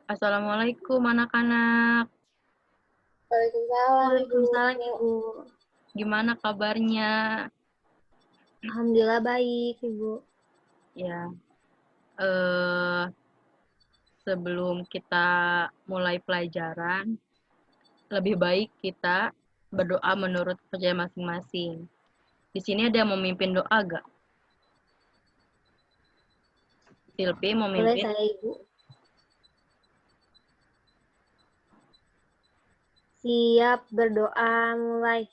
Assalamualaikum anak-anak. Waalaikumsalam, Ibu. Waalaikumsalam, Ibu. Gimana kabarnya? Alhamdulillah baik, Ibu. Ya, sebelum kita mulai pelajaran, lebih baik kita berdoa menurut kepercayaan masing-masing. Di sini ada yang memimpin doa gak? Silpi mau Boleh mimpin? saya, Ibu? Siap berdoa, mulai.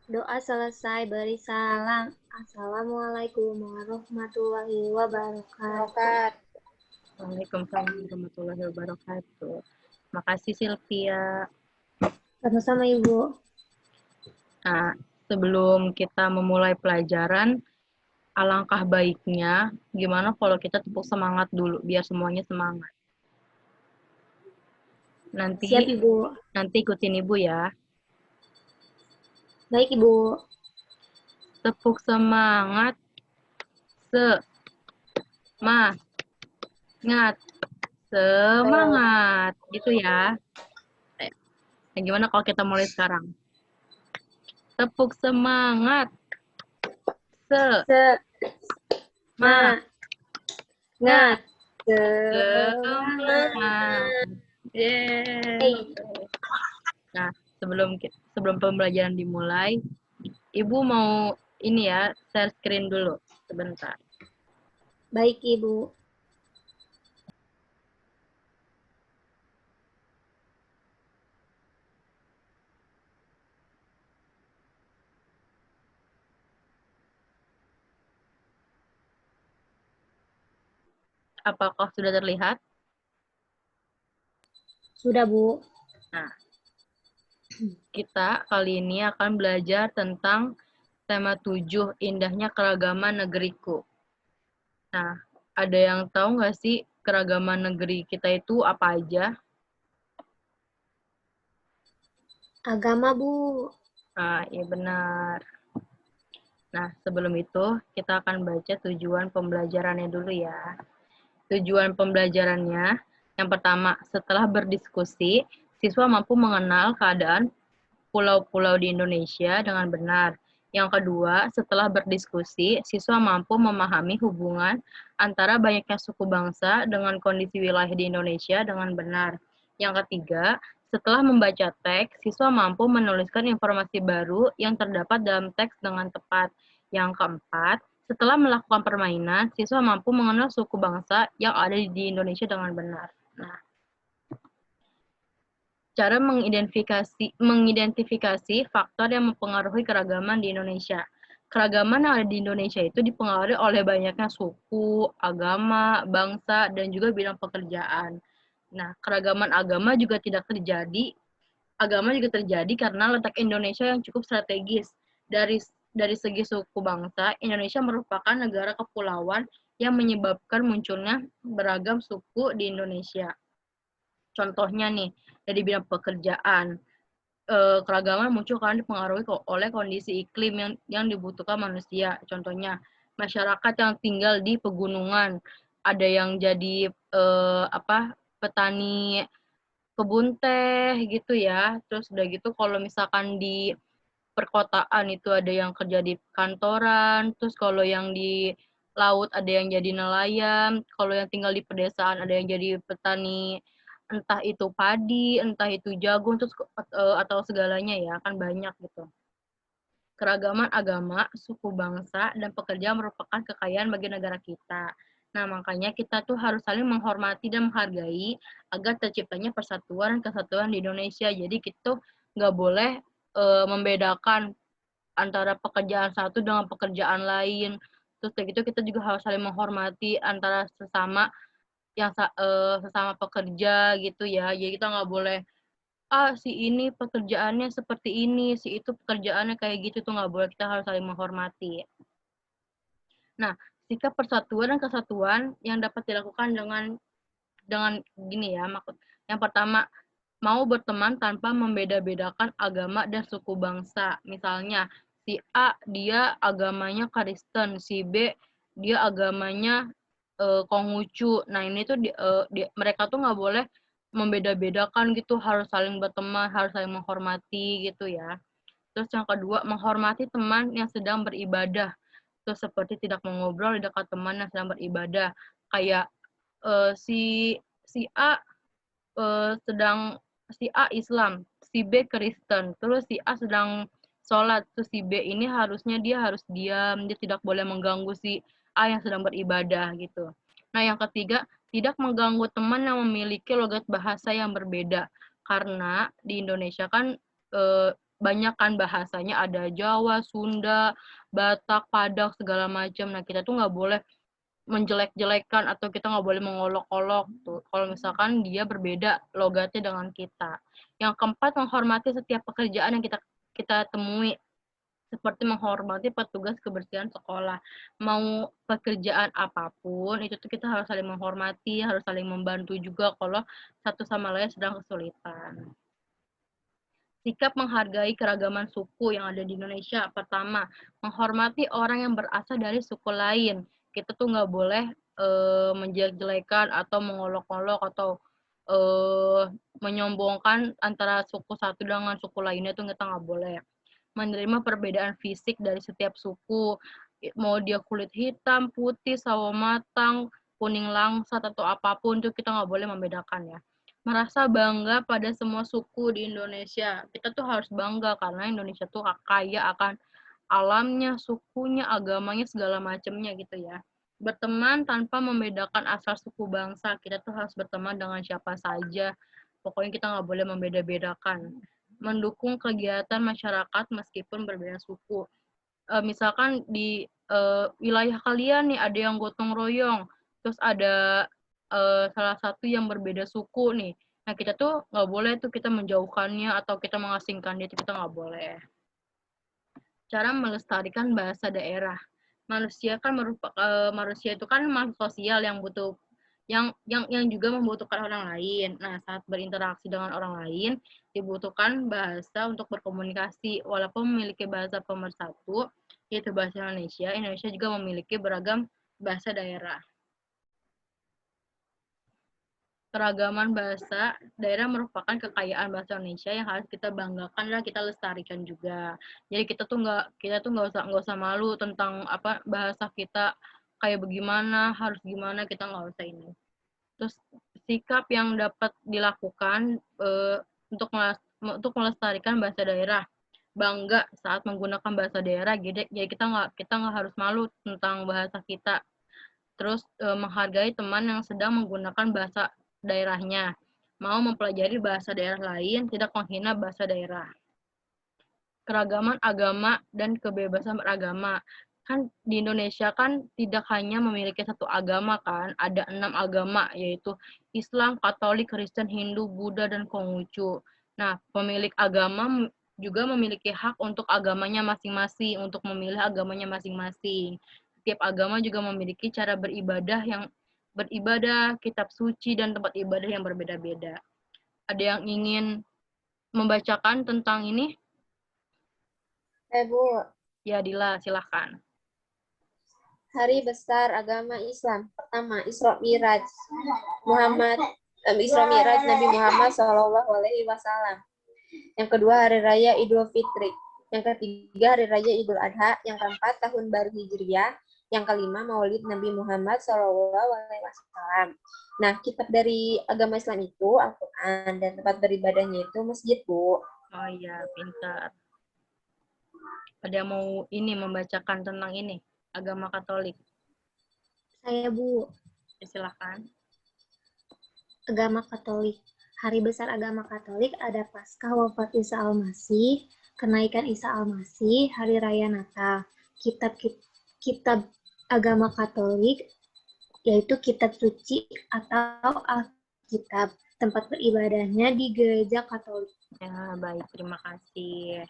Doa selesai, beri salam. Assalamualaikum warahmatullahi wabarakatuh. Waalaikumsalam warahmatullahi wabarakatuh. Makasih Silvia. Sama-sama, Ibu. Nah, sebelum kita memulai pelajaran, alangkah baiknya gimana kalau kita tepuk semangat dulu biar semuanya semangat. Siap, Ibu. Nanti ikutin Ibu ya. Baik, Ibu. Tepuk semangat. Semangat. Gitu ya. Nah, gimana kalau kita mulai sekarang? Tepuk semangat. Semangat. Semangat. Yeay. Nah, sebelum pembelajaran dimulai, Ibu mau ini ya, share screen dulu sebentar. Baik, Ibu. Apakah sudah terlihat? Sudah, Bu. Nah, kita kali ini akan belajar tentang tema 7, indahnya keragaman negeriku. Nah, ada yang tahu nggak sih keragaman negeri kita itu apa aja? Agama, Bu. Nah, iya benar. Nah, sebelum itu kita akan baca tujuan pembelajarannya dulu ya. Tujuan pembelajarannya, yang pertama, setelah berdiskusi, siswa mampu mengenal keadaan pulau-pulau di Indonesia dengan benar. Yang kedua, setelah berdiskusi, siswa mampu memahami hubungan antara banyaknya suku bangsa dengan kondisi wilayah di Indonesia dengan benar. Yang ketiga, setelah membaca teks, siswa mampu menuliskan informasi baru yang terdapat dalam teks dengan tepat. Yang keempat, setelah melakukan permainan, siswa mampu mengenal suku bangsa yang ada di Indonesia dengan benar. Nah, cara mengidentifikasi faktor yang mempengaruhi keragaman di Indonesia. Keragaman yang ada di Indonesia itu dipengaruhi oleh banyaknya suku, agama, bangsa, dan juga bidang pekerjaan. Nah, keragaman agama juga terjadi karena letak Indonesia yang cukup strategis. Dari segi suku bangsa, Indonesia merupakan negara kepulauan yang menyebabkan munculnya beragam suku di Indonesia. Contohnya nih, dari bidang pekerjaan, keragaman muncul karena dipengaruhi oleh kondisi iklim yang dibutuhkan manusia. Contohnya, masyarakat yang tinggal di pegunungan, ada yang jadi petani kebun teh gitu ya. Terus udah gitu kalau misalkan di perkotaan itu ada yang kerja di kantoran, terus kalau yang di laut ada yang jadi nelayan, kalau yang tinggal di pedesaan ada yang jadi petani, entah itu padi, entah itu jagung, terus atau segalanya ya, kan banyak gitu. Keragaman agama, suku bangsa, dan pekerjaan merupakan kekayaan bagi negara kita. Nah, makanya kita tuh harus saling menghormati dan menghargai agar terciptanya persatuan dan kesatuan di Indonesia. Jadi kita nggak boleh membedakan antara pekerjaan satu dengan pekerjaan lain. Terus kayak gitu kita juga harus saling menghormati antara sesama pekerja gitu ya. Jadi kita nggak boleh si ini pekerjaannya seperti ini, si itu pekerjaannya kayak gitu tuh nggak boleh. Kita harus saling menghormati. Nah, sikap persatuan dan kesatuan yang dapat dilakukan dengan gini ya, yang pertama, mau berteman tanpa membeda-bedakan agama dan suku bangsa. Misalnya, si A dia agamanya Kristen, si B dia agamanya Konghucu. Nah, ini tuh mereka tuh nggak boleh membeda-bedakan gitu, harus saling berteman, harus saling menghormati gitu ya. Terus yang kedua, menghormati teman yang sedang beribadah. Terus seperti tidak mengobrol di dekat teman yang sedang beribadah. Kayak si A sedang si A Islam, si B Kristen, terus si A sedang sholat, terus si B ini harusnya dia harus diam, dia tidak boleh mengganggu si A yang sedang beribadah gitu. Nah, yang ketiga, tidak mengganggu teman yang memiliki logat bahasa yang berbeda. Karena di Indonesia kan banyak kan bahasanya, ada Jawa, Sunda, Batak, Padang, segala macam. Nah, kita tuh nggak boleh menjelek-jelekan atau kita nggak boleh mengolok-olok tuh kalau misalkan dia berbeda logatnya dengan kita. Yang keempat, menghormati setiap pekerjaan yang kita temui, seperti menghormati petugas kebersihan sekolah. Mau pekerjaan apapun itu tuh kita harus saling menghormati, harus saling membantu juga kalau satu sama lain sedang kesulitan. Sikap menghargai keragaman suku yang ada di Indonesia. Pertama, menghormati orang yang berasal dari suku lain. Kita tuh nggak boleh menjelek-jelekan atau mengolok-olok atau menyombongkan antara suku satu dengan suku lainnya, tuh kita nggak boleh. Menerima perbedaan fisik dari setiap suku, mau dia kulit hitam, putih, sawo matang, kuning langsat atau apapun, tuh kita nggak boleh membedakan ya. Merasa bangga pada semua suku di Indonesia. Kita tuh harus bangga karena Indonesia tuh kaya akan alamnya, sukunya, agamanya, segala macamnya gitu ya. Berteman tanpa membedakan asal suku bangsa. Kita tuh harus berteman dengan siapa saja. Pokoknya kita nggak boleh membeda-bedakan. Mendukung kegiatan masyarakat meskipun berbeda suku. Misalkan di wilayah kalian nih ada yang gotong royong, terus ada salah satu yang berbeda suku nih. Nah, kita tuh nggak boleh tuh kita menjauhkannya atau kita mengasingkan dia, kita nggak boleh. Cara melestarikan bahasa daerah. Manusia itu kan makhluk sosial yang butuh yang juga membutuhkan orang lain. Nah, saat berinteraksi dengan orang lain, dibutuhkan bahasa untuk berkomunikasi. Walaupun memiliki bahasa pemersatu, yaitu bahasa Indonesia, Indonesia juga memiliki beragam bahasa daerah. Keragaman bahasa daerah merupakan kekayaan bahasa Indonesia yang harus kita banggakan dan kita lestarikan juga. Jadi kita tuh nggak usah malu tentang apa bahasa kita kayak bagaimana, harus gimana, kita nggak usah ini. Terus sikap yang dapat dilakukan untuk melestarikan bahasa daerah, bangga saat menggunakan bahasa daerah. Jadi ya kita nggak harus malu tentang bahasa kita. Terus menghargai teman yang sedang menggunakan bahasa daerahnya, mau mempelajari bahasa daerah lain, tidak menghina bahasa daerah. Keragaman agama dan kebebasan beragama. Kan di Indonesia kan tidak hanya memiliki satu agama kan, ada 6 agama, yaitu Islam, Katolik, Kristen, Hindu, Buddha, dan Konghucu. Nah, pemilik agama juga memiliki hak untuk agamanya masing-masing, untuk memilih agamanya masing-masing. Setiap agama juga memiliki cara beribadah, kitab suci, dan tempat ibadah yang berbeda-beda. Ada yang ingin membacakan tentang ini? Bu. Ya, Dila, silahkan. Hari besar agama Islam. Pertama, Isra Miraj. Isra Miraj Nabi Muhammad Shallallahu Alaihi Wasallam. Yang kedua, Hari Raya Idul Fitri. Yang ketiga, Hari Raya Idul Adha. Yang keempat, Tahun Baru Hijriah. Yang kelima, Maulid Nabi Muhammad Shallallahu Alaihi Wasallam. Nah, kitab dari agama Islam itu Al-Quran, dan tempat beribadahnya itu masjid, Bu. Oh iya, pintar. Ada yang mau ini membacakan tentang ini, agama Katolik? Saya, Bu. Ya, silakan. Agama Katolik. Hari besar agama Katolik ada Paskah wafat Isa Al-Masih, kenaikan Isa Al-Masih, Hari Raya Natal. Kitab agama Katolik yaitu kitab suci atau Alkitab. Tempat beribadahnya di gereja Katolik. Ya, baik, terima kasih.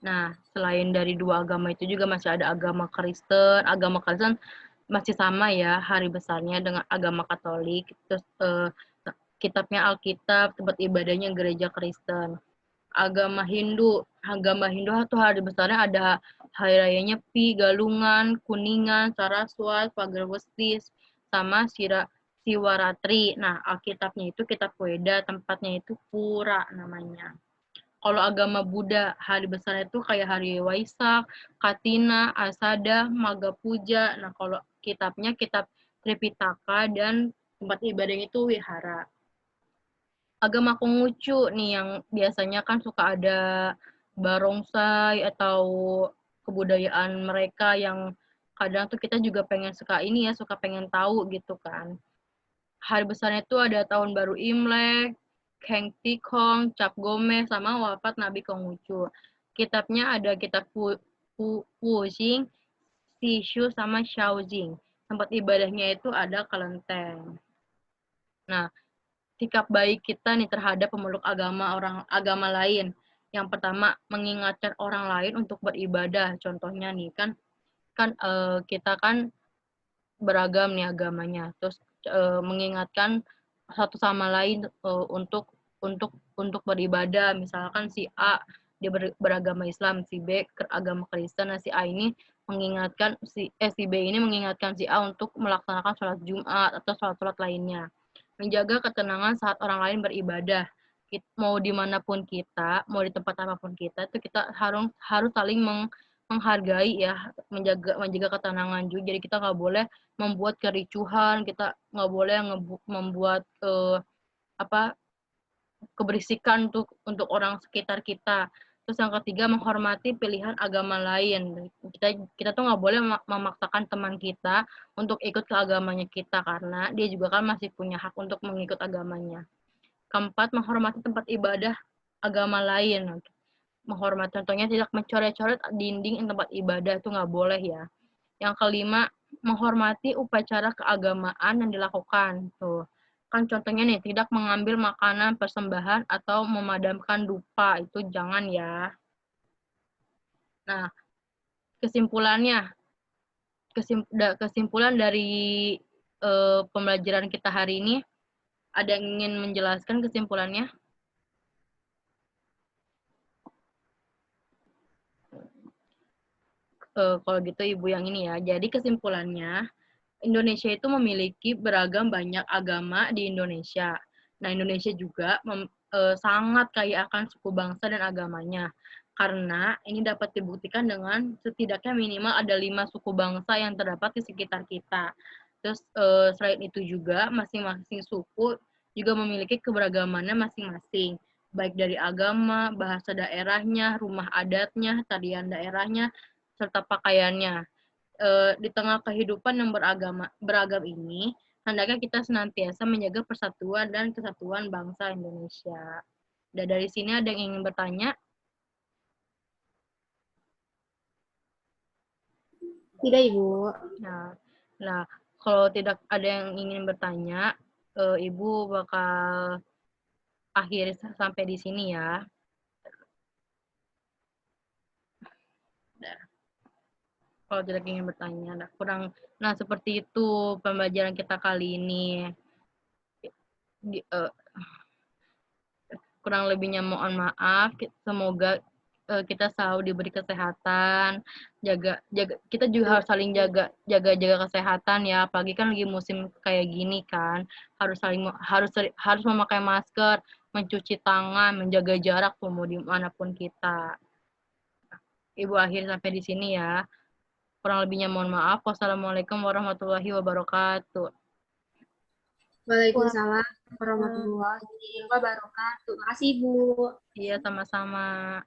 Nah, selain dari dua agama itu juga masih ada agama Kristen. Agama Kristen masih sama ya hari besarnya dengan agama Katolik. Terus kitabnya Alkitab, tempat ibadahnya gereja Kristen. Agama Hindu tuh hari besarnya ada hari rayanya Pi, Galungan, Kuningan, Saraswat, Pagarwestis, sama Siwaratri. Nah, Alkitabnya itu kitab Weda, tempatnya itu Pura namanya. Kalau agama Buddha, hari besarnya itu kayak hari Waisak, Katina, Asada, Maga Puja. Nah, kalau kitabnya kitab Tripitaka dan tempat ibadahnya itu wihara. Agama Konghucu nih yang biasanya kan suka ada barongsai atau kebudayaan mereka yang kadang tuh kita juga pengen suka ini ya, suka pengen tahu gitu kan. Hari besarnya itu ada tahun baru Imlek, Keng Tikong, Cap Gome, sama wafat Nabi Konghucu. Kitabnya ada kitab Wujing, Sishu, sama Shaojing. Tempat ibadahnya itu ada Kelenteng. Nah, sikap baik kita nih terhadap pemeluk agama lain. Yang pertama, mengingatkan orang lain untuk beribadah. Contohnya nih kita kan beragam nih agamanya. Terus mengingatkan satu sama lain untuk beribadah. Misalkan si A dia beragama Islam, si B agama Kristen, nah si A ini mengingatkan si B ini mengingatkan si A untuk melaksanakan sholat Jumat atau sholat-sholat lainnya. Menjaga ketenangan saat orang lain beribadah. Mau dimanapun kita, mau di tempat apapun kita, itu kita harus saling menghargai ya, menjaga ketenangan juga. Jadi kita nggak boleh membuat kericuhan, kita nggak boleh membuat keberisikan untuk orang sekitar kita. Terus yang ketiga, menghormati pilihan agama lain. Kita tuh nggak boleh memaksakan teman kita untuk ikut ke agamanya kita, karena dia juga kan masih punya hak untuk mengikut agamanya. Keempat, menghormati tempat ibadah agama lain. Menghormati, contohnya tidak mencoret-coret dinding tempat ibadah, itu nggak boleh ya. Yang kelima, menghormati upacara keagamaan yang dilakukan. Tuh. Kan contohnya nih, tidak mengambil makanan persembahan atau memadamkan dupa. Itu jangan ya. Nah, kesimpulan dari pembelajaran kita hari ini, ada yang ingin menjelaskan kesimpulannya? Kalau gitu Ibu yang ini ya. Jadi kesimpulannya, Indonesia itu memiliki beragam banyak agama di Indonesia. Nah, Indonesia juga sangat kaya akan suku bangsa dan agamanya. Karena ini dapat dibuktikan dengan setidaknya minimal ada 5 suku bangsa yang terdapat di sekitar kita. Terus selain itu juga masing-masing suku juga memiliki keberagamannya masing-masing. Baik dari agama, bahasa daerahnya, rumah adatnya, tarian daerahnya, serta pakaiannya. Di tengah kehidupan yang beragam ini, hendaknya kita senantiasa menjaga persatuan dan kesatuan bangsa Indonesia. Dan dari sini ada yang ingin bertanya? Tidak, Ibu. Nah, kalau tidak ada yang ingin bertanya, Ibu bakal akhiri sampai di sini ya. Kalau tidak ingin bertanya, nah seperti itu pembelajaran kita kali ini. Kurang lebihnya mohon maaf. Semoga kita selalu diberi kesehatan, kita juga harus saling jaga kesehatan ya, apalagi kan lagi musim kayak gini kan, harus memakai masker, mencuci tangan, menjaga jarak mau dimanapun kita. Ibu akhir sampai di sini ya. Kurang lebihnya mohon maaf. Wassalamualaikum warahmatullahi wabarakatuh. Waalaikumsalam warahmatullahi wabarakatuh. Terima kasih, Ibu. Iya, sama-sama.